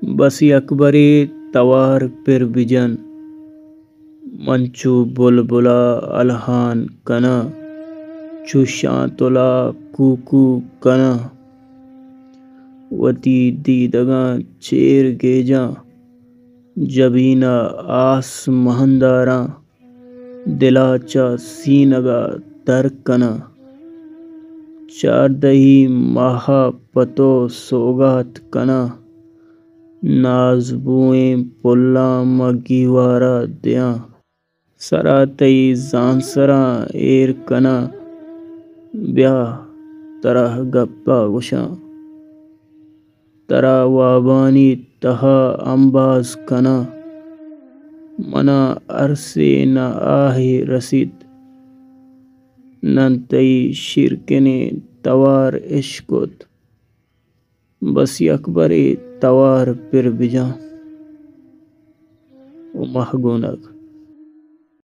بسی اکبری توار پر بجن منچو بلبلا الہان کنا چو شانتلا کوکو کنا وتی دیدگاں چیر گیجاں جبینہ آس مہنداراں دلا چا سینگا در کنا چار دہی ماہا پتو سوگات کنا ناز بوئیں پلاں مگیوارا دیاں سرا تئی زانسراں ایر کنا بیا ترا گپا گشاں ترا وابانی تہا امباز کنا منا عرصے نہ آہے رسید نن تئی شرکنے توار عشقت بسی اکبری توار پر بجاں و مہگونگ